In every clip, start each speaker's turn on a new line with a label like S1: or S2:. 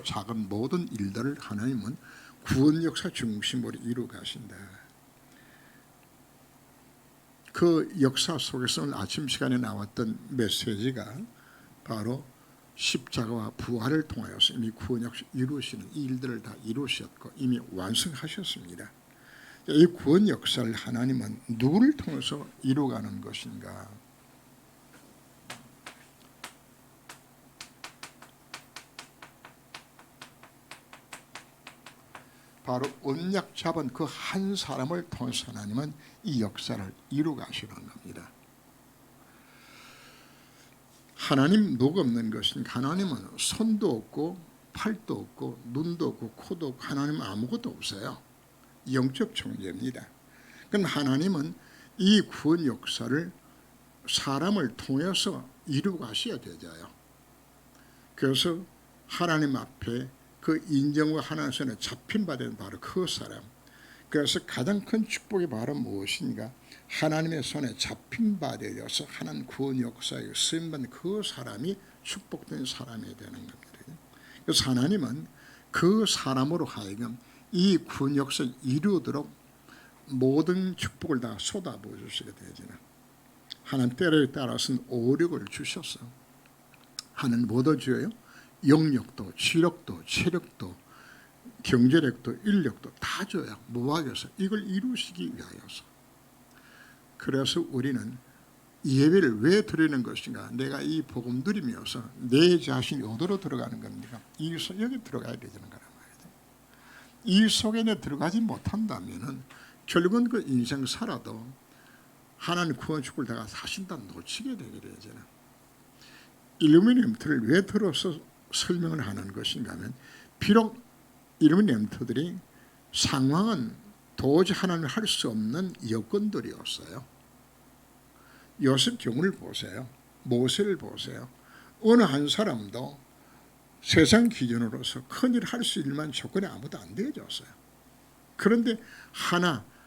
S1: 작은 모든 일들을 하나님은 구원 역사 중심으로 이루어 가신다. 그 역사 속에서 오늘 아침 시간에 나왔던 메시지가 바로 십자가와 부활을 통하여서 이미 구원 역사 이루시는 이 일들을 다 이루셨고 이미 완성하셨습니다. 이 구원 역사를 하나님은 누구를 통해서 이루어가는 것인가? 바로 언약 잡은 그 한 사람을 통해서 하나님은 이 역사를 이루어가시는 겁니다. 하나님 누가 없는 것인가? 하나님은 손도 없고 팔도 없고 눈도 없고 코도 없고 하나님은 아무것도 없어요. 영적 존재입니다. 그럼 하나님은 이 구원 역사를 사람을 통해서 이루어가셔야 되잖아요. 그래서 하나님 앞에 그 인정과 하나님 손에 잡힌 바 된 바로 그 사람. 그래서 가장 큰 축복이 바로 무엇인가? 하나님의 손에 잡힌 바 되어서 하나님 구원 역사에 쓰임받는 그 사람이 축복된 사람이 되는 겁니다. 그래서 하나님은 그 사람으로 하여금 이 구원 역사를 이루도록 모든 축복을 다 쏟아부어 주시게 되잖아요. 하나님 때에 따라서는 오력을 주셨어. 하나님 뭐도 줘요? 영력도, 지력도, 체력도, 경제력도, 인력도 다 줘요. 무하여서 이걸 이루시기 위하여서. 그래서 우리는 예배를 왜 드리는 것인가? 내가 이 복음 누리면서 내 자신이 어디로 들어가는 겁니까? 여기 들어가야 되는 거란 말이죠. 이 속에 내 들어가지 못한다면은 결국은 그 인생 살아도 하나님 구원 축복을 내가 사신다 놓치게 되게 되잖아. 일루미니엄트를 왜 들어서 설명을 하는 것인가 하면 비록 일루미니엄트들이 상황은 도저히 하나님을 할 수 없는 여건들이었어요. 요셉 경우를 보세요. 모세를 보세요. 어느 한 사람도 세상 기준으로서 큰일 할 수 있을 만한 조건이 아무도 안 되어졌어요. 그런데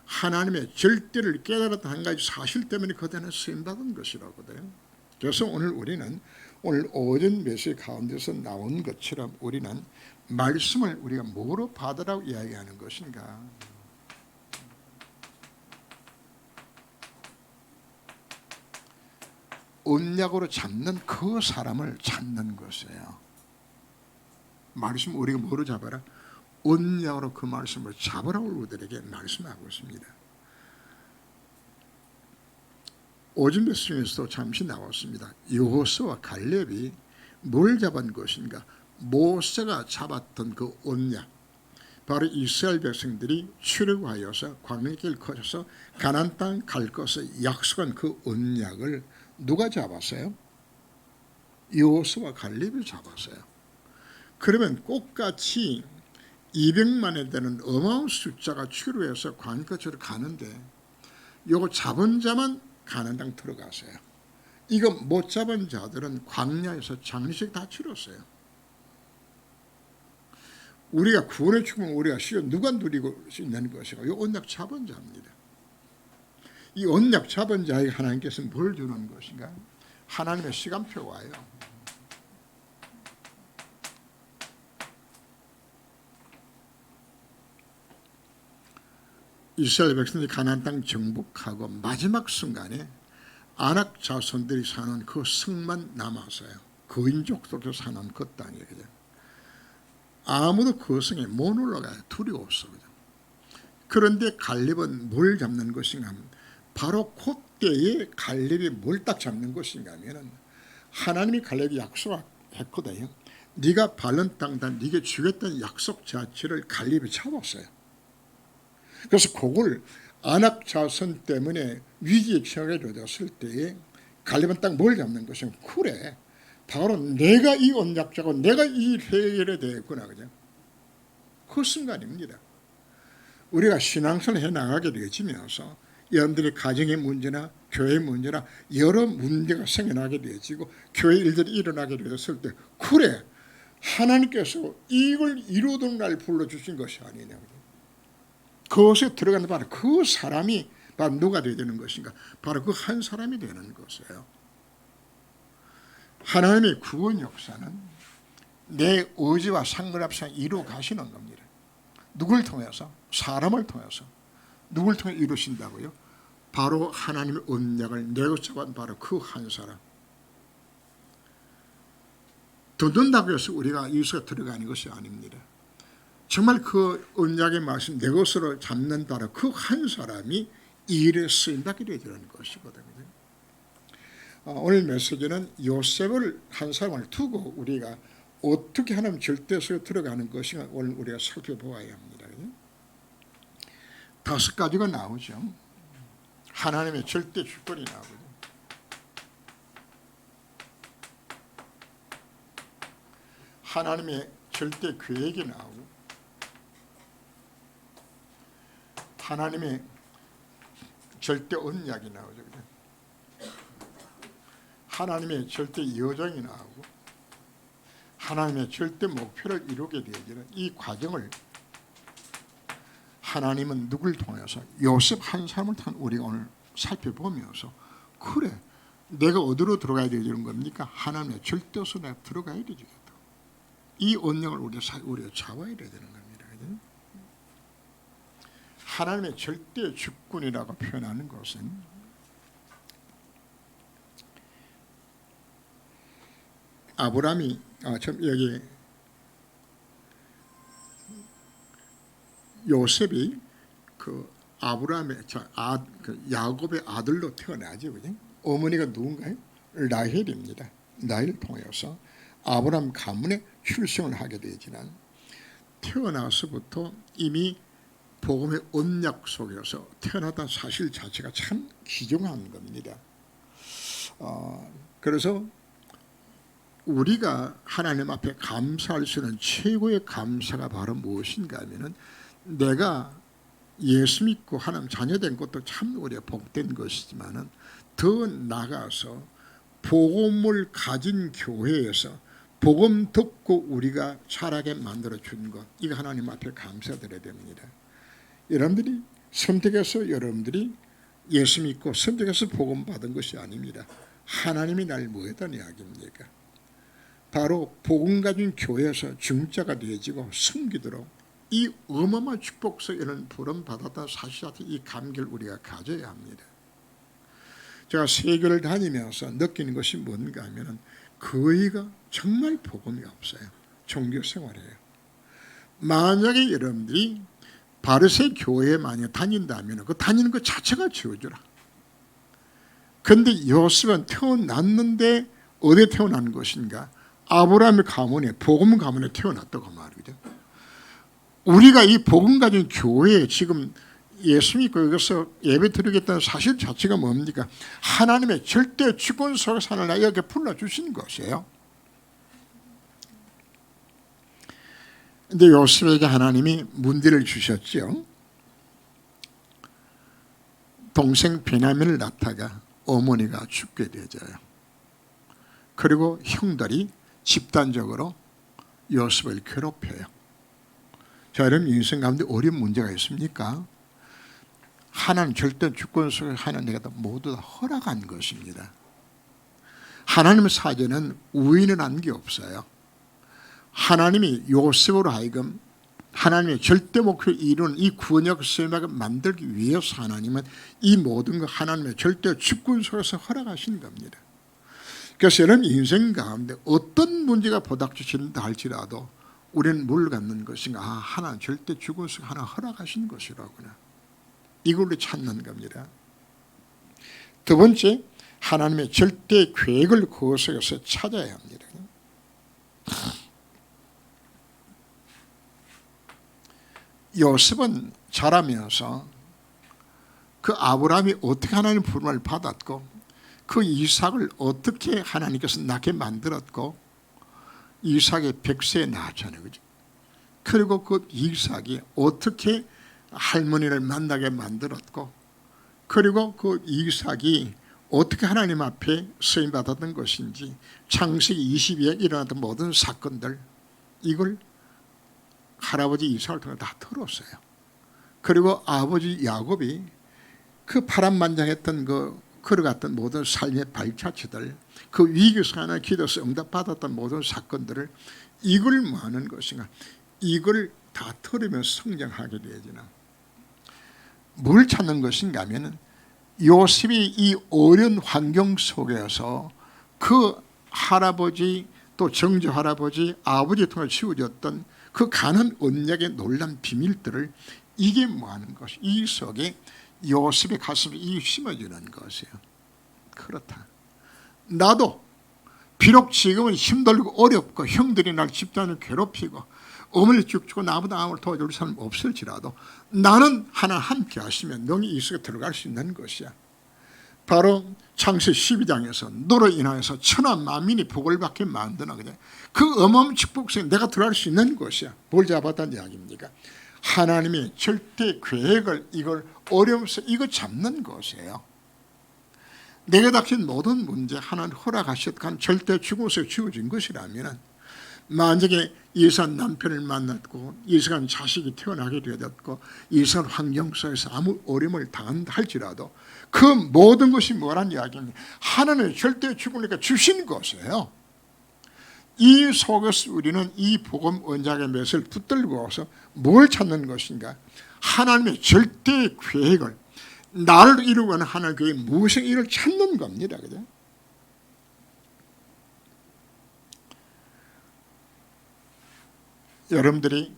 S1: 하나님의 절대를 깨달았던 한 가지 사실 때문에 그대는 쓰임받은 것이라거든요. 그래서 오늘 우리는 오늘 오전 메시지 가운데서 나온 것처럼 우리는 말씀을 우리가 뭐로 받으라고 이야기하는 것인가? 언약으로 잡는 그 사람을 찾는 것이에요. 말씀 우리가 뭐로 잡아라? 언약으로 그 말씀을 잡으라고 우리들에게 말씀하고 있습니다. 오전 메시지에서도 잠시 나왔습니다. 여호수아와 갈렙이 뭘 잡은 것인가? 모세가 잡았던 그 언약, 바로 이스라엘 백성들이 출애굽하여서 광야길 거쳐서 가나안 땅 갈 것을 약속한 그 언약을 누가 잡았어요? 여호수아와 갈렙이 잡았어요. 그러면 똑같이 200만에 되는 어마어마한 숫자가 출애굽해서 광야 거쳐서 가는데 요거 잡은 자만 가나안 땅 들어갔어요. 이거 못 잡은 자들은 광야에서 장례식 다 치렀어요. 우리가 구원의 축복은 우리가 누가 누리고 있는 것이고 이 언약 잡은 자입니다. 이 언약 잡은 자에게 하나님께서 뭘 주는 것인가? 하나님의 시간표 와요. 이스라엘 백성들이 가나안 땅 정복하고 마지막 순간에 아낙 자손들이 사는 그 성만 남았어요. 거인족들도 사는 그 땅이거든요. 아무도 그 성에 못 올라가요. 두려웠어. 그런데 갈렙은 뭘 잡는 것인가 하면 바로 그때에 갈렙이 뭘 딱 잡는 것인가 하면 하나님이 갈렙이 약속했거든요. 네가 밟는 땅다 네게 주겠다는 약속 자체를 갈렙이 잡았어요. 그래서 그걸 아낙 자손 때문에 위기에 처하게 되었을 때에 갈렙은 딱 뭘 잡는 것이냐? 그래, 바로 내가 이 언약자고 내가 이 해결에 되겠구나. 그죠? 그 순간입니다. 우리가 신앙생활을 해나가게 되어지면서 여러분들의 가정의 문제나 교회의 문제나 여러 문제가 생겨나게 되어지고 교회 일들이 일어나게 되었을 때 그래, 하나님께서 이걸 이루도록 날 불러주신 것이 아니냐. 그것에 들어가는 바로 그 사람이 바로 누가 되어야 되는 것인가? 바로 그 한 사람이 되는 것이에요. 하나님의 구원 역사는 내 의지와 상관없이 이루어 가시는 겁니다. 누굴 통해서? 사람을 통해서. 누굴 통해 이루신다고요? 바로 하나님의 언약을 내고서간 바로 그 한 사람. 듣는다고 해서 우리가 여기서 들어가는 것이 아닙니다. 정말 그 언약의 말씀 내 것으로 잡는 바로 그 한 사람이 이 일에 쓰임받게 되는 것이거든요. 오늘 메시지는 요셉을 한 사람을 두고 우리가 어떻게 하나님 절대 속에 들어가는 것인가 오늘 우리가 살펴보아야 합니다. 5가지가 나오죠. 하나님의 절대 주권이 나오죠. 하나님의 절대 계획이 나오고, 하나님의 절대 언약이 나오죠. 하나님의 절대 여정이 나오고, 하나님의 절대 목표를 이루게 되어지는 이 과정을 하나님은 누굴 통해서 요셉 한 사람을 통해 우리가 오늘 살펴보면서, 그래 내가 어디로 들어가야 되는 겁니까? 하나님의 절대로 내가 들어가야 되죠. 이 언약을 우리가 잡아야 되는 겁니다. 하나님의 절대 주권이라고 표현하는 것은 아브라함이 여기 요셉이 그 아브라함의 야곱의 아들로 태어나죠. 그죠? 어머니가 누군가요? 라헬입니다. 라헬을 통해서 아브라함 가문에 출생을 하게 되지만 태어나서부터 이미 복음의 언약 속에서 태어났다는 사실 자체가 참 귀중한 겁니다. 그래서 우리가 하나님 앞에 감사할 수 있는 최고의 감사가 바로 무엇인가 하면은, 내가 예수 믿고 하나님 자녀된 것도 참 우리가 복된 것이지만은 더 나아가서 복음을 가진 교회에서 복음 듣고 우리가 자라게 만들어 준 것, 이거 하나님 앞에 감사드려야 됩니다. 여러분들이 선택해서 여러분들이 예수 믿고 선택해서 복음 받은 것이 아닙니다. 하나님이 날 뭐했다는 이야기입니까? 바로 복음 가진 교회에서 중자가 되어지고 섬기도록 이 어마어마한 축복 속에 이런 부름 받았다는 사실 자체, 이 감기를 우리가 가져야 합니다. 제가 세계를 다니면서 느끼는 것이 뭔가 하면은 거의가 정말 복음이 없어요. 종교 생활이에요. 만약에 여러분들이 바르세 교회에 만약 다닌다면 그 다니는 것 자체가 지어주라. 그런데 요셉은 태어났는데 어디에 태어난 것인가? 아브라함의 가문에, 복음 가문에 태어났다고 말이죠. 우리가 이 복음 가진 교회에 지금 예수 믿고 여기서 예배 드리겠다는 사실 자체가 뭡니까? 하나님의 절대 주권 속에서 하나님 이렇게 불러주신 것이에요. 그런데 요셉에게 하나님이 문제를 주셨죠. 동생 베냐민을 낳다가 어머니가 죽게 되어져요. 그리고 형들이 집단적으로 요셉을 괴롭혀요. 자, 여러분 인생 가운데 어려운 문제가 있습니까? 하나님 절대 주권 속에 하나님께 모두 다 허락한 것입니다. 하나님의 사전은 우인을 한 게 없어요. 하나님이 요셉으로 하여금 하나님의 절대 목표를 이루는 이 구원역 수행을 만들기 위해서 하나님은 이 모든 것 하나님의 절대 주권 속에서 허락하신 겁니다. 그래서 여러분 인생 가운데 어떤 문제가 부닥치신다 할지라도 우리는 뭘 갖는 것인가? 하나님 절대 주권 속에 하나 허락하신 것이라구나. 이걸로 찾는 겁니다. 두 번째, 하나님의 절대 계획을 그 속에서 찾아야 합니다. 요셉은 자라면서 그 아브라함이 어떻게 하나님의 부름을 받았고 그 이삭을 어떻게 하나님께서 낳게 만들었고 이삭의 100세에 낳았잖아요. 그죠? 그리고 그 이삭이 어떻게 할머니를 만나게 만들었고 그리고 그 이삭이 어떻게 하나님 앞에 쓰임받았던 것인지 창세기 22에 일어났던 모든 사건들 이걸 할아버지 이삭을 통해 다 들었어요. 그리고 아버지 야곱이 그 파란만장했던 그 걸어갔던 모든 삶의 발자취들, 그 위기에서 하나 기도해서 응답받았던 모든 사건들을 이걸 뭐 하는 것인가? 이걸 다 털으면서 성장하게 되지나 뭘 찾는 것인가 하면은 요셉이 이 어려운 환경 속에서 그 할아버지 또 정조 할아버지 아버지 통해 치워졌던 그 가난 언약의 놀란 비밀들을 이게 뭐 하는 것이 이 속에 요셉의 가슴에 이 심어주는 것이에요. 그렇다. 나도 비록 지금은 힘들고 어렵고 형들이 날 집단을 괴롭히고 어머니 죽고 나보다 아무를 도와줄 사람 없을지라도 나는 하나 함께 하시면 너희 이 속에 들어갈 수 있는 것이야. 바로 창세 12장에서 너로 인하여서 천하 만민이 복을 받게 만드는 거죠. 그 어마어마한 축복 속에 내가 들어갈 수 있는 것이야. 뭘 잡았다는 이야기입니까? 하나님의 절대 계획을 이걸 어려움에서 이거 잡는 것이에요. 내게 닥친 모든 문제 하나님 허락하셨던 절대 죽음에서 지워진 것이라면 만약에 이상한 남편을 만났고 이상한 자식이 태어나게 되었고 이상한 환경 속에서 아무 어려움을 당한다 할지라도 그 모든 것이 뭐란 이야기입니까? 하나님의 절대 죽음을 주신 것이에요. 이 속에서 우리는 이 복음 언약의 맷을 붙들고서 뭘 찾는 것인가? 하나님의 절대 계획을 나를 이루고는 하나님의 계획 무엇의 일을 찾는 겁니다. 그죠? 여러분들이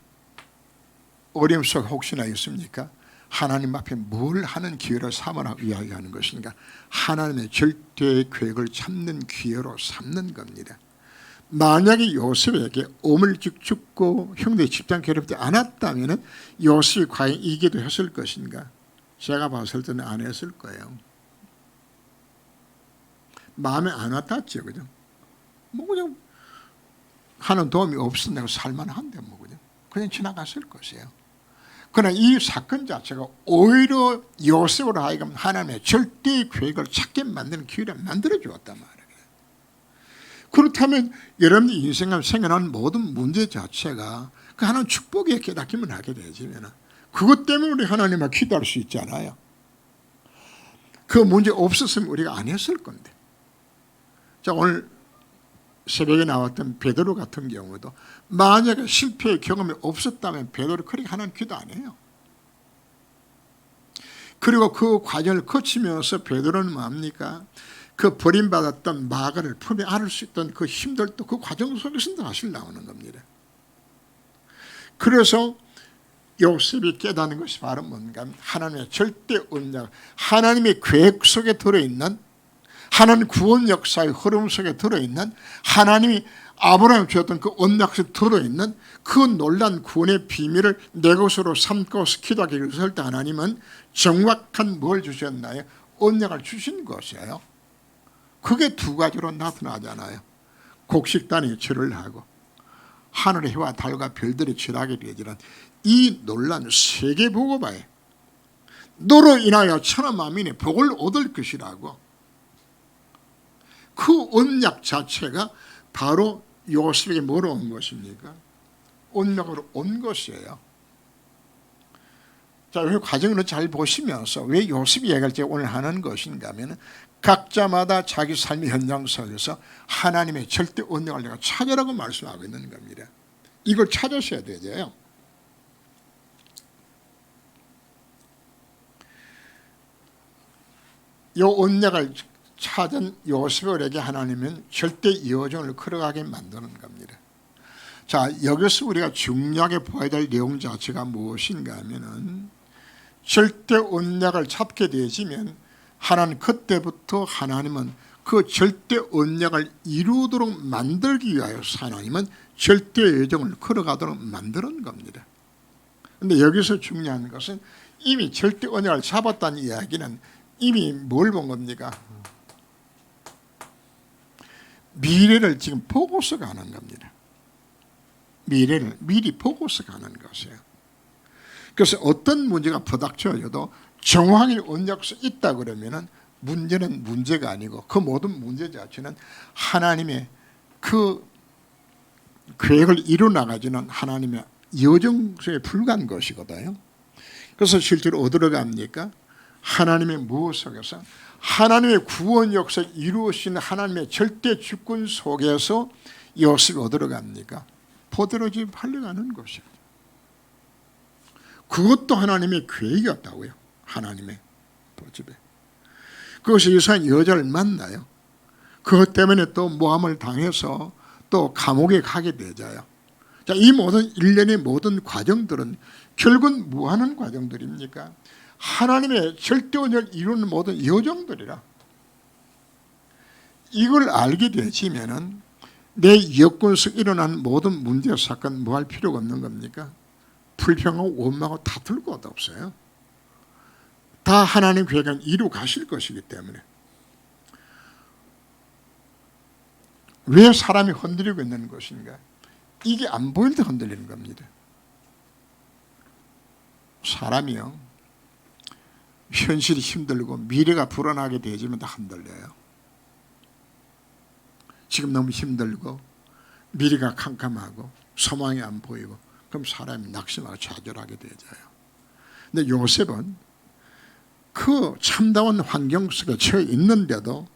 S1: 어려움 속에 혹시나 있습니까? 하나님 앞에 뭘 하는 기회로 삼으라고 이야기하는 것인가? 하나님의 절대 계획을 찾는 기회로 삼는 겁니다. 만약에 요셉에게 오물직 죽고 형제 집단 괴롭지 않았다면 요셉이 과연 이 기도 했을 것인가? 제가 봤을 때는 안 했을 거예요. 마음에 안 와닿죠. 그죠? 뭐 그냥 하는 도움이 없으면 살만한데 뭐 그냥 지나갔을 것이에요. 그러나 이 사건 자체가 오히려 요셉으로 하여금 하나님의 절대 계획을 찾게 만드는 기회를 만들어 주었단 말이에요. 그렇다면 여러분이 인생에 생겨난 모든 문제 자체가 그 하나님 축복에 깨닫기만 하게 되지면 그것 때문에 우리 하나님 앞에 기도할 수 있잖아요. 그 문제 없었으면 우리가 안 했을 건데. 자, 오늘 새벽에 나왔던 베드로 같은 경우도 만약에 실패의 경험이 없었다면 베드로 그렇게 하나님 기도 안 해요. 그리고 그 과정을 거치면서 베드로는 뭡니까? 그 버림받았던 마가를 품에 안을 수 있던 그 힘들도 그 과정 속에서 사실 나오는 겁니다. 그래서 요셉이 깨닫는 것이 바로 뭔가 하나님의 절대 언약, 하나님의 계획 속에 들어있는 하나님 구원 역사의 흐름 속에 들어있는 하나님이 아브라함이 주었던 그 언약 속에 들어있는 그 놀란 구원의 비밀을 내 것으로 삼고서 기도하기 위해서 때 하나님은 정확한 뭘 주셨나요? 언약을 주신 것이에요. 그게 두 가지로 나타나잖아요. 곡식단이 절을 하고 하늘의 해와 달과 별들이 절하게 되지는 이 놀란 세계 복음화에 너로 인하여 천하 만민이 복을 얻을 것이라고 그 언약 자체가 바로 요셉에게 뭐로 온 것입니까? 언약으로 온 것이에요. 자, 이 과정을 잘 보시면서 왜 요셉이 얘기할 때 오늘 하는 것인가 하면 각자마다 자기 삶의 현장 속에서 하나님의 절대 언약을 내가 찾으라고 말씀하고 있는 겁니다. 이걸 찾으셔야 되죠. 이 언약을 찾은 요셉에게 하나님은 절대 여정을 걸어가게 만드는 겁니다. 자, 여기서 우리가 중요하게 보아야 될 내용 자체가 무엇인가 하면은 절대 언약을 찾게 되지면 하나님 그때부터 하나님은 그 절대 언약을 이루도록 만들기 위하여 하나님은 절대 여정을 걸어가도록 만드는 겁니다. 그런데 여기서 중요한 것은 이미 절대 언약을 잡았다는 이야기는 이미 뭘 본 겁니까? 미래를 지금 보고서 가는 겁니다. 미래를 미리 보고서 가는 것이에요. 그래서 어떤 문제가 부닥쳐져도 정황이 언약서 있다 그러면은 문제는 문제가 아니고 그 모든 문제 자체는 하나님의 그 계획을 이루어나가지는 하나님의 여정에 불과한 것이거든요. 그래서 실제로 어디로 갑니까? 하나님의 무엇 속에서? 하나님의 구원 역사를 이루신 하나님의 절대 주권 속에서 요셉이 어디로 갑니까? 포도로 집 팔려가는 것이죠. 그것도 하나님의 계획이었다고요. 하나님의 집에. 그것이 이상한 여자를 만나요. 그것 때문에 또 모함을 당해서 또 감옥에 가게 되잖아요. 자, 이 모든 일련의 모든 과정들은 결국은 뭐 하는 과정들입니까? 하나님의 절대원을 이루는 모든 여정들이라. 이걸 알게 되시면은 내 여건 속 일어난 모든 문제 사건 뭐 할 필요가 없는 겁니까? 불평하고 원망하고 다툴 것도 없어요. 다 하나님 계획은 이루 가실 것이기 때문에. 왜 사람이 흔들리고 있는 것인가? 이게 안 보일 때 흔들리는 겁니다. 사람이요, 현실이 힘들고 미래가 불안하게 되지면 다 흔들려요. 지금 너무 힘들고 미래가 캄캄하고 소망이 안 보이고 그럼 사람이 낙심하고 좌절하게 되잖아요. 근데 요셉은 그 참다운 환경 속에 처해 있는데도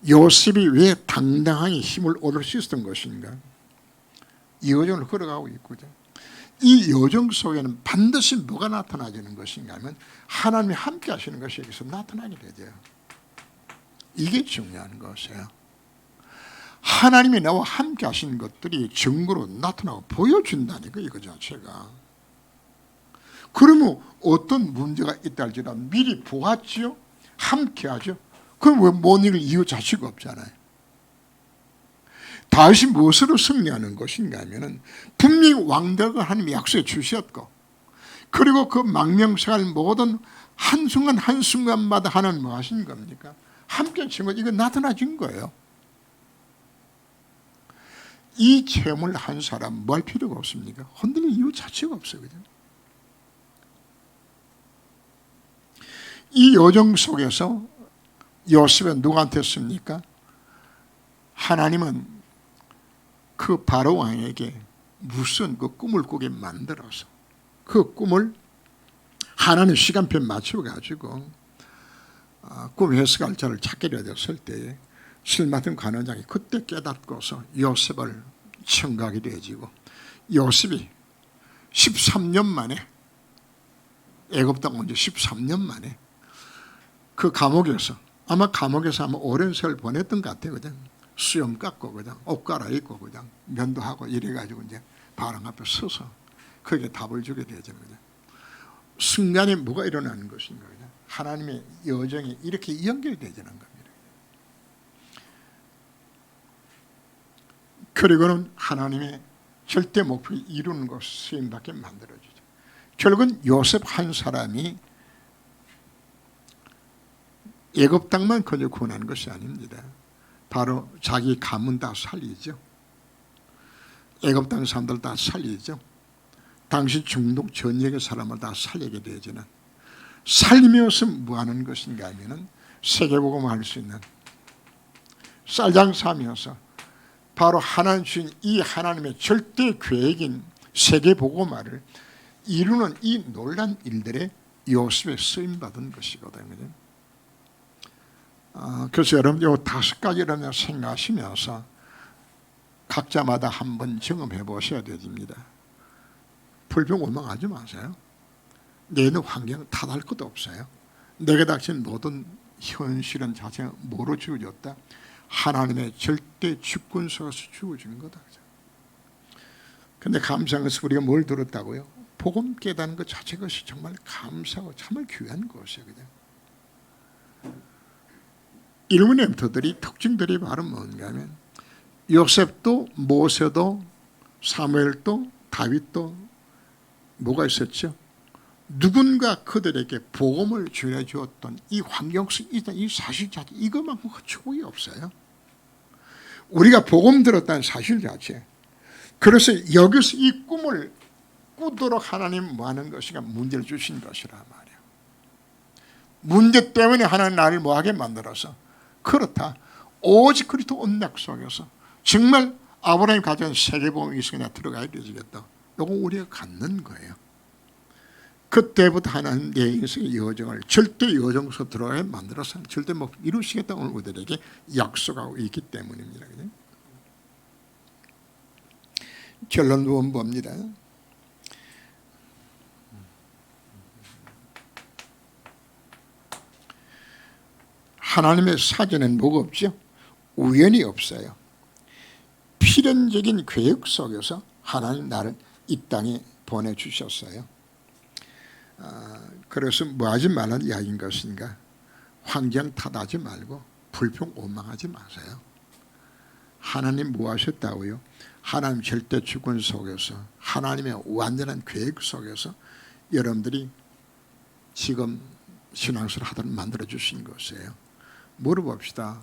S1: 요셉이 왜 당당하게 힘을 얻을 수 있었던 것인가? 이 여정을 걸어가고 있거든. 이 여정 속에는 반드시 뭐가 나타나지는 것인가 하면 하나님이 함께 하시는 것이 여기서 나타나게 되죠. 이게 중요한 것이에요. 하나님이 나와 함께 하시는 것들이 증거로 나타나고 보여준다니까 이거 자체가. 그러면 어떤 문제가 있다 할지라도 미리 보았지요? 함께 하죠? 그럼 왜 못 이길 이유 자체가 없잖아요. 다시 무엇으로 승리하는 것인가 하면은 분명히 왕대가 하나님이 약속해 주셨고 그리고 그 망명생활 모든 한순간 한순간마다 하나님 뭐 하신 겁니까? 함께 하신 것 이거 나타나진 거예요. 이 체험을 한 사람 뭐 할 필요가 없습니까? 흔들릴 이유 자체가 없어요. 그죠? 이 여정 속에서 요셉은 누구한테 씁니까? 하나님은 그 바로 왕에게 무슨 그 꿈을 꾸게 만들어서 그 꿈을 하나님 시간표에 맞춰가지고 꿈 해석할 자를 찾게 되었을 때에 실마든 관원장이 그때 깨닫고서 요셉을 청구하게 되어지고 요셉이 13년 만에 애굽 땅 온 지 13년 만에 그 감옥에서 아마 오랜 세월 보냈던 것 같아요. 그냥 수염 깎고 그냥 옷 갈아입고 그냥 면도하고 이래가지고 이제 바람 앞에 서서 그게 답을 주게 되죠. 그냥 순간에 뭐가 일어나는 것인가? 그냥 하나님의 여정이 이렇게 연결되지는 겁니다. 그리고는 하나님의 절대 목표를 이루는 것 수임받게 만들어주죠. 결국은 요셉 한 사람이 애굽 땅만 그저 구원하는 것이 아닙니다. 바로 자기 가문 다 살리죠. 애굽 땅 사람들 다 살리죠. 당시 중동 전역의 사람을 다 살리게 되지는 살리면서 뭐 하는 것인가 하면은 세계복음을 할 수 있는 쌀장사하면서 바로 하나님 주신 이 하나님의 절대 계획인 세계복음화를 이루는 이 놀란 일들에 요셉에 쓰임받은 것이거든요. 그래서 여러분 이 5가지를 생각하시면서 각자마다 한번 경험해 보셔야 됩니다. 불평 원망하지 마세요. 내 있는 환경 탓할 것도 없어요. 내게 닥친 모든 현실은 자체가 뭐로 주어졌다? 하나님의 절대 주권 속에서 주어진 거다. 그런데 감사한 것은 우리가 뭘 들었다고요? 복음 깨닫는 것 자체가 정말 감사하고 정말 귀한 것이에요. 이런 멘트들이 특징들이 바로 뭔가 하면 요셉도 모세도 사무엘도 다윗도 뭐가 있었죠? 누군가 그들에게 복음을 전해주었던 이 환경 속에 있던 이 사실 자체 이것만큼 헛초이 없어요. 우리가 복음 들었다는 사실 자체. 그래서 여기서 이 꿈을 꾸도록 하나님 뭐 하는 것이가 문제를 주신 것이라 말이에요. 문제 때문에 하나님 나를 뭐하게 만들어서 그렇다. 오직 그리스도 언약 속에서 정말 아브라함이 가진 세계복음이 있으나 들어가야 되겠다. 이거 우리가 갖는 거예요. 그때부터 하나님 내 인생의 여정을 절대 여정서 들어가게 만들어서 절대 못 이루시겠다고 오늘 우리들에게 약속하고 있기 때문입니다. 결론 원부입니다. 하나님의 사전엔 뭐가 없죠? 우연이 없어요. 필연적인 계획 속에서 하나님 나를 이 땅에 보내주셨어요. 그래서 뭐 하지 말라는 이야기인 것인가? 환경 탓하지 말고 불평 원망하지 마세요. 하나님 뭐 하셨다고요? 하나님 절대 주권 속에서 하나님의 완전한 계획 속에서 여러분들이 지금 신앙생활 하도록 만들어주신 것이에요. 물어봅시다.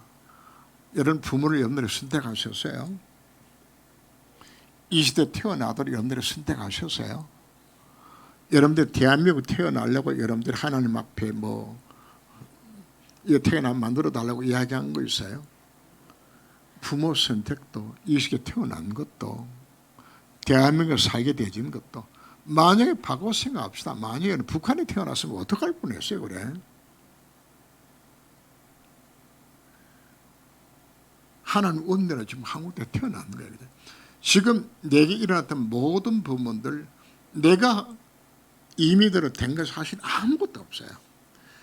S1: 여러분 부모를 여러분들이 선택하셨어요? 이 시대 태어나도록 여러분들이 선택하셨어요? 여러분들 대한민국 태어나려고 여러분들 하나님 앞에 뭐 이거 태어나면 만들어 달라고 이야기한 거 있어요? 부모 선택도 이 시기에 태어난 것도 대한민국에 살게 되진 것도 만약에 바꿔 생각합시다. 만약에 북한에 태어났으면 어떡할 뻔했어요. 그래? 하나님 은혜로 지금 한국에 태어난 거예요. 지금 내게 일어났던 모든 부모들 내가 이미대로 된 것이 사실 아무것도 없어요.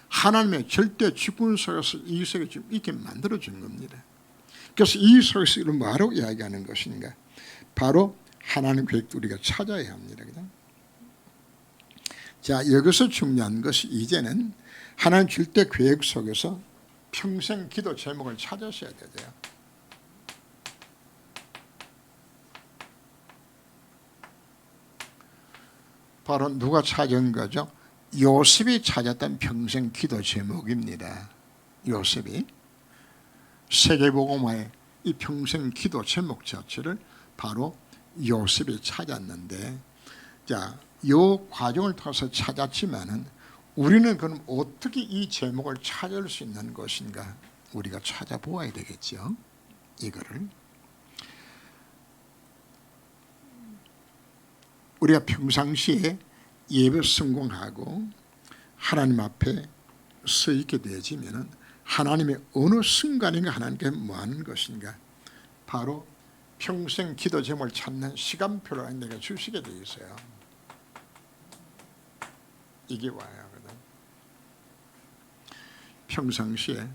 S1: 하나님의 절대 주권 속에서 이 세계 지금 있게 만들어준 겁니다. 그래서 이 속에서 이런 뭐라고 이야기하는 것인가? 바로 하나님 계획도 우리가 찾아야 합니다. 자, 여기서 중요한 것이 이제는 하나님 절대 계획 속에서 평생 기도 제목을 찾으셔야 되죠. 바로 누가 찾은 거죠? 요셉이 찾았던 평생 기도 제목입니다. 요셉이 세계복음화의 이 평생 기도 제목 자체를 바로 요셉이 찾았는데, 자, 이 과정을 통해서 찾았지만은 우리는 그럼 어떻게 이 제목을 찾을 수 있는 것인가? 우리가 찾아보아야 되겠죠. 이거를 우리가 평상시에 예배 성공하고 하나님 앞에 서 있게 되어지면은 하나님의 어느 순간인가 하나님께 뭐 하는 것인가? 바로 평생 기도 제목을 찾는 시간표를 내가 주시게 되어 있어요. 이게 와요. 평상시에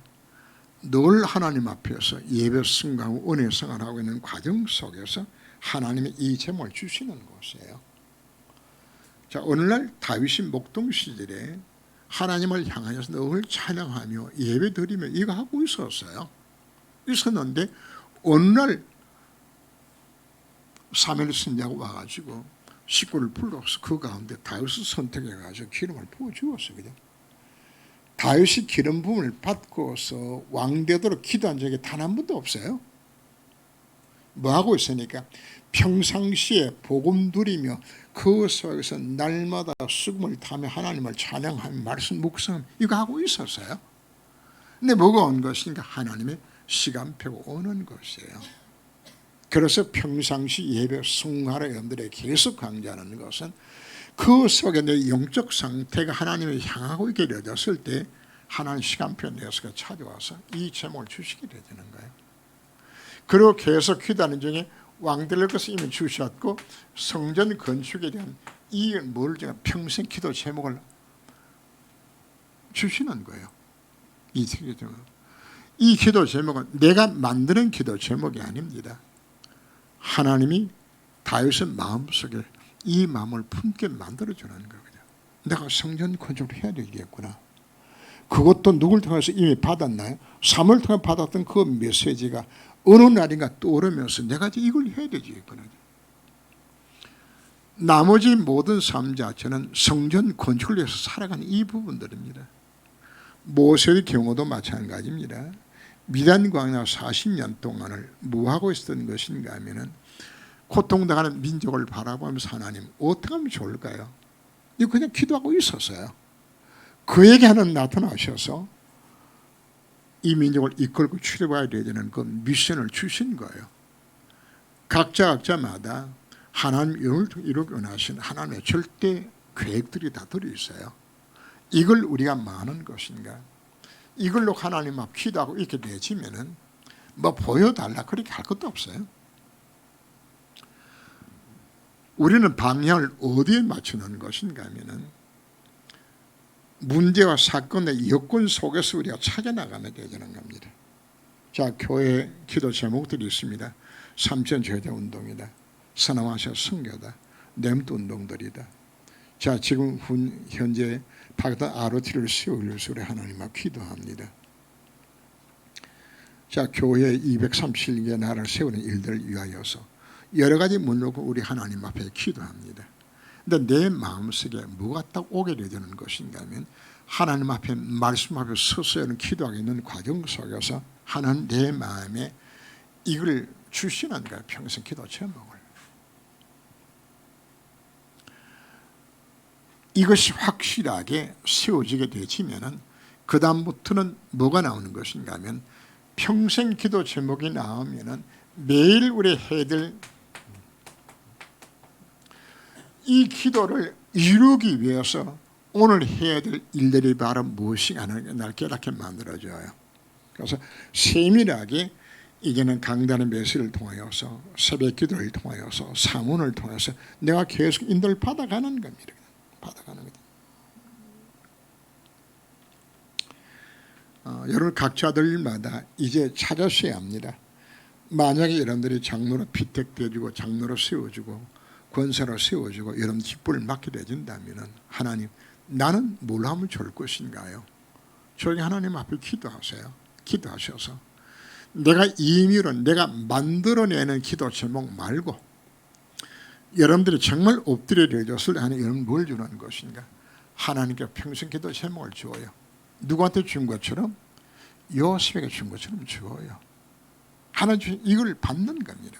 S1: 늘 하나님 앞에서 예배 성공하고 은혜 생활하고 있는 과정 속에서 하나님의 이 제목을 주시는 것이에요. 자, 오늘날 다윗이 목동 시절에 하나님을 향하여서 늘 찬양하며 예배 드리며 이거 하고 있었는데 어느 날 사무엘 선지자가 와가지고 식구를 불러서 그 가운데 다윗을 선택해가지고 기름을 부어주었어요. 그죠? 다윗이 기름 부음을 받고서 왕되도록 기도한 적이 단 한 번도 없어요. 뭐 하고 있으니까 평상시에 복음 누리며 그 속에서 날마다 수금을 타며 하나님을 찬양하며 말씀 묵상하며 이거 하고 있었어요. 근데 뭐가 온 것이니까 하나님의 시간표가 오는 것이에요. 그래서 평상시 예배 성화를 여러분들에게 계속 강조하는 것은 그 속에 내 영적 상태가 하나님을 향하고 있게 되었을 때 하나님 시간표 내에서 찾아와서 이 제목을 주시게 되는 거예요. 그리고 계속 기도하는 중에 왕들의 것을 이미 주셨고 성전 건축에 대한 이 뭘 제가 평생 기도 제목을 주시는 거예요. 이 기도 제목은 내가 만드는 기도 제목이 아닙니다. 하나님이 다윗의 마음속에 이 마음을 품게 만들어주는 거거든요. 내가 성전 건축을 해야 되겠구나. 그것도 누굴 통해서 이미 받았나요? 사무엘 통해 받았던 그 메시지가 어느 날인가 떠오르면서 내가 이걸 해야 되지. 나머지 모든 삶 자체는 성전 건축을 위해서 살아가는 이 부분들입니다. 모세의 경우도 마찬가지입니다. 미디안 광야 40년 동안을 뭐 하고 있었던 것인가 하면은 고통당하는 민족을 바라보면서 하나님 어떻게 하면 좋을까요? 이거 그냥 기도하고 있었어요. 그에게 하나님 나타나셔서 이 민족을 이끌고 출애굽해야 되는 그 미션을 주신 거예요. 각자마다 하나님 이루기 원하신 하나님의 절대 계획들이 다 들어있어요. 이걸 우리가 많은 것인가? 이걸로 하나님 앞 기도하고 이렇게 되지면은 뭐 보여달라 그렇게 할 것도 없어요. 우리는 방향을 어디에 맞추는 것인가 하면은 문제와 사건의 여건 속에서 우리가 찾아나가면 되는 겁니다. 자, 교회 기도 제목들이 있습니다. 삼천제자 운동이다. 선함하셔 선교다. 렘트 운동들이다. 자, 지금 현재 바그다드 ROT를 세우려고 우리 하나님 앞 기도합니다. 자, 교회 237개 나라를 세우는 일들을 위하여서 여러 가지 문으로 우리 하나님 앞에 기도합니다. 근데 내 마음속에 뭐가 딱 오게 되는 것인가 하면 하나님 앞에 말씀 앞에 서서 기도하게 있는 과정 속에서 하나님 내 마음에 이걸 주시는 거야. 평생 기도 제목을. 이것이 확실하게 세워지게 되지면은 그 다음부터는 뭐가 나오는 것인가 하면 평생 기도 제목이 나오면은 매일 우리 해야 될 이 기도를 이루기 위해서 오늘 해야 될 일들이 바로 무엇인가 하는 날 깨닫게 만들어줘요. 그래서 세밀하게 이제는 강단의 메시지를 통하여서 새벽 기도를 통하여서 사문을 통해서 내가 계속 인도를 받아가는 겁니다. 받아가는 겁니다. 여러분 각자들마다 이제 찾았어야 합니다. 만약에 여러분들이 장로로 피택되어주고 장로로 세워주고 권사로 세워주고 여러분 직분을 맡게 되진다면 하나님 나는 뭘 하면 좋을 것인가요? 저희 하나님 앞에 기도하세요. 기도하셔서 내가 임의로 내가 만들어내는 기도 제목 말고 여러분들이 정말 엎드려 내줬을 때 하나님 여러분 뭘 주는 것인가? 하나님께 평생 기도 제목을 주어요. 누구한테 준 것처럼 요셉에게 준 것처럼 주어요. 하나님 이걸 받는 겁니다.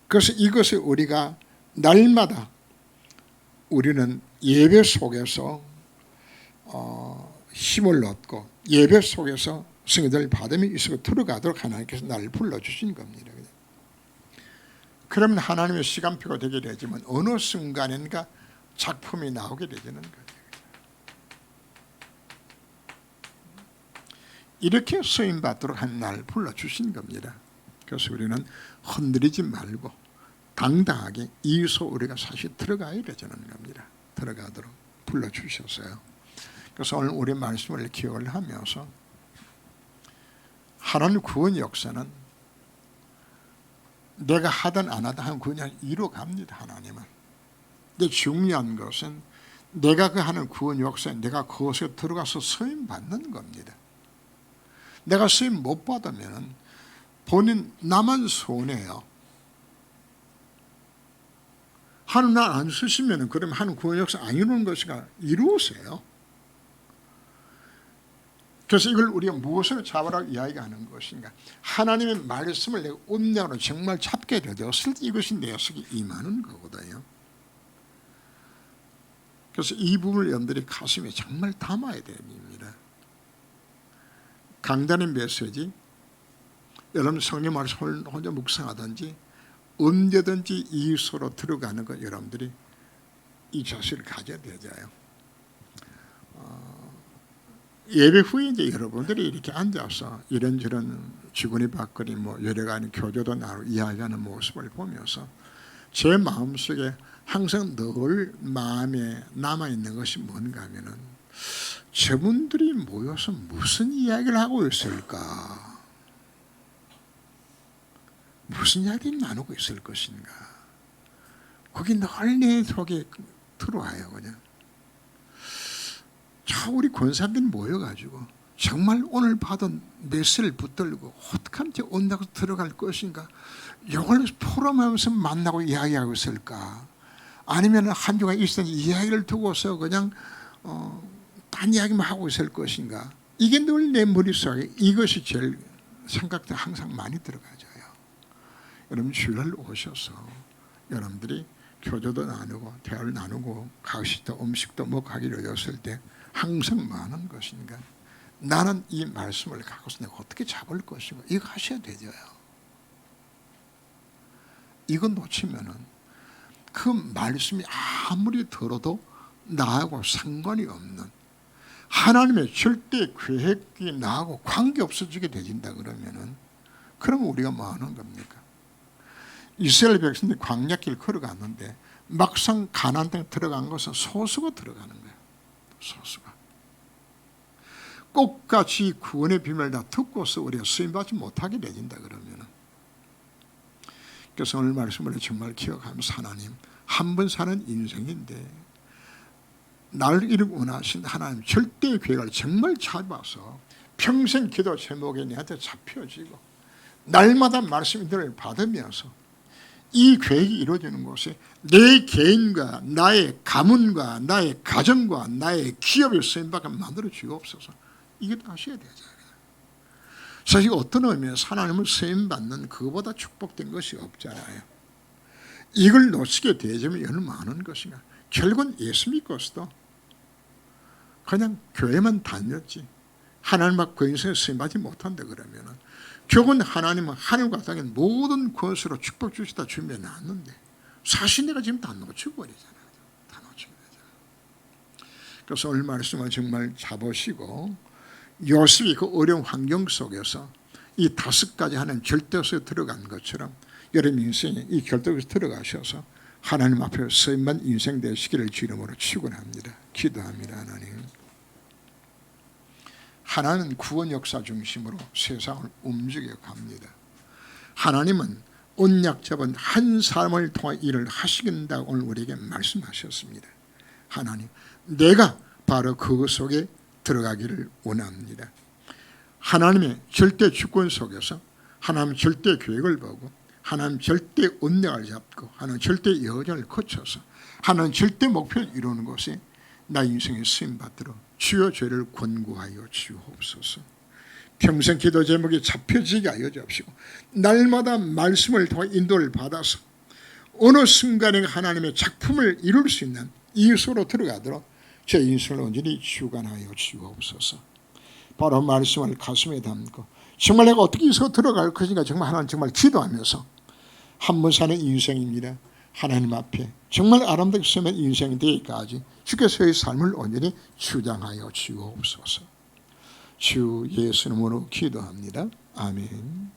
S1: 그래서 이것을 우리가 날마다 우리는 예배 속에서 힘을 얻고 예배 속에서 성의를 받으며 이 속에 들어가도록 하나님께서 나를 불러주신 겁니다. 그러면 하나님의 시간표가 되게 되지만 어느 순간인가 작품이 나오게 되는 거예요. 이렇게 쓰임받도록 한 날 불러주신 겁니다. 그래서 우리는 흔들리지 말고 당당하게 이소 우리가 사실 들어가야 되는 겁니다. 들어가도록 불러주셨어요. 그래서 오늘 우리 말씀을 기억을 하면서 하나님 구원 역사는 내가 하든 안 하든 하면 그냥 이루어갑니다. 하나님은. 근데 중요한 것은 내가 그 하는 구원 역사에 내가 그것에 들어가서 쓰임 받는 겁니다. 내가 쓰임 못 받으면 본인 나만 손해요. 하나님 날 안 쓰시면 그러면 하는 구원 역사 안 이루는 것이가 이루으세요. 그래서 이걸 우리가 무엇으로 잡으라고 이야기하는 것인가? 하나님의 말씀을 내가 온전으로 정말 잡게 되었을 때 이것이 내 속에 임하는 거거든요. 그래서 이 부분을 여러분들이 가슴에 정말 담아야 됩니다. 강단의 메시지 여러분 성령 말씀 혼자 묵상하든지 언제든지 이소로 들어가는 것 여러분들이 이 자세를 가져야 되잖아요. 예배 후에 이제 여러분들이 이렇게 앉아서 이런저런 주거니 받거니 뭐 여러 가지 교조도 나누고 이야기하는 모습을 보면서 제 마음속에 항상 늘 마음에 남아있는 것이 뭔가 하면은 저분들이 모여서 무슨 이야기를 하고 있을까? 무슨 이야기를 나누고 있을 것인가? 거기 늘 내 속에 들어와요. 그냥 우리 권사들이 모여가지고 정말 오늘 받은 메시지를 붙들고 어떻게 하면 온다고 들어갈 것인가? 이걸 포럼하면서 만나고 이야기하고 있을까? 아니면 한 주간 있었던 이야기를 두고서 그냥 딴 이야기만 하고 있을 것인가? 이게 늘 내 머릿속에 이것이 제일 생각도 항상 많이 들어가져요. 여러분 주일날 오셔서 여러분들이 교조도 나누고 대화를 나누고 가식도 음식도 먹하기로 되었을 때 항상 많은 것인가? 나는 이 말씀을 갖고서 내가 어떻게 잡을 것인가? 이거 하셔야 되죠. 이거 놓치면은 그 말씀이 아무리 들어도 나하고 상관이 없는 하나님의 절대 계획이 나하고 관계없어지게 되진다 그러면은 그러면 우리가 뭐 하는 겁니까? 이스라엘 백성들이 광야길 걸어갔는데 막상 가나안 땅에 들어간 것은 소수가 들어가는 거예요. 소수가. 꼭같이 구원의 비밀을 다 듣고서 우리가 쓰임받지 못하게 되진다 그러면은. 그래서 오늘 말씀을 정말 기억하면서 하나님, 한 번 사는 인생인데 나를 이루기 원하신 하나님 절대의 계획을 정말 잘 봐서 평생 기도 제목에 내한테 잡혀지고 날마다 말씀 인도를 받으면서 이 계획이 이루어지는 곳에 내 개인과 나의 가문과 나의 가정과 나의 기업의 쓰임받게 만들어 주옵소서. 이게 하셔야 되잖아요. 사실 어떤 의미에서 하나님을 쓰임받는 그거보다 축복된 것이 없잖아요. 이걸 놓치게 되자면 얼마나 많은 것인가. 결국은 예수 믿고서도 그냥 교회만 다녔지 하나님 앞 인생에 쓰임받지 못한다 그러면 결국은 하나님은 하늘과 땅의 모든 권수로 축복 주시다 준비해놨는데 사실 내가 지금 다 놓쳐버리잖아요. 다 놓쳐버리잖아요. 그래서 오늘 말씀을 정말 잡으시고 요셉이 그 어려운 환경 속에서 이 5가지 하나님 절대소에 들어간 것처럼 여러분 인생에 이 절대소에 들어가셔서 하나님 앞에 쓰임만 인생 되시기를 주님으로 축원합니다. 기도합니다. 하나님. 하나님은 구원 역사 중심으로 세상을 움직여 갑니다. 하나님은 언약 잡은 한 사람을 통해 일을 하시겠다고 오늘 우리에게 말씀하셨습니다. 하나님, 내가 바로 그 속에 들어가기를 원합니다. 하나님의 절대 주권 속에서 하나님 절대 계획을 보고 하나님 절대 언약을 잡고 하나님 절대 여정을 거쳐서 하나님 절대 목표를 이루는 것이 나 인생의 쓰임받도록 주여 죄를 권고하여 주옵소서. 평생 기도 제목이 잡혀지게 하여 주옵시고 날마다 말씀을 통해 인도를 받아서 어느 순간에 하나님의 작품을 이룰 수 있는 이유로 들어가도록 제 인생을 온전히 주관하여 주옵소서. 바로 말씀을 가슴에 담고 정말 내가 어떻게 이서 들어갈 것인가 정말 하나님 정말 기도하면서 한 번 사는 인생입니다. 하나님 앞에 정말 아름답게 쓰면 인생이 되기까지 주께서의 삶을 온전히 주장하여 주옵소서. 주 예수 이름으로 기도합니다. 아멘.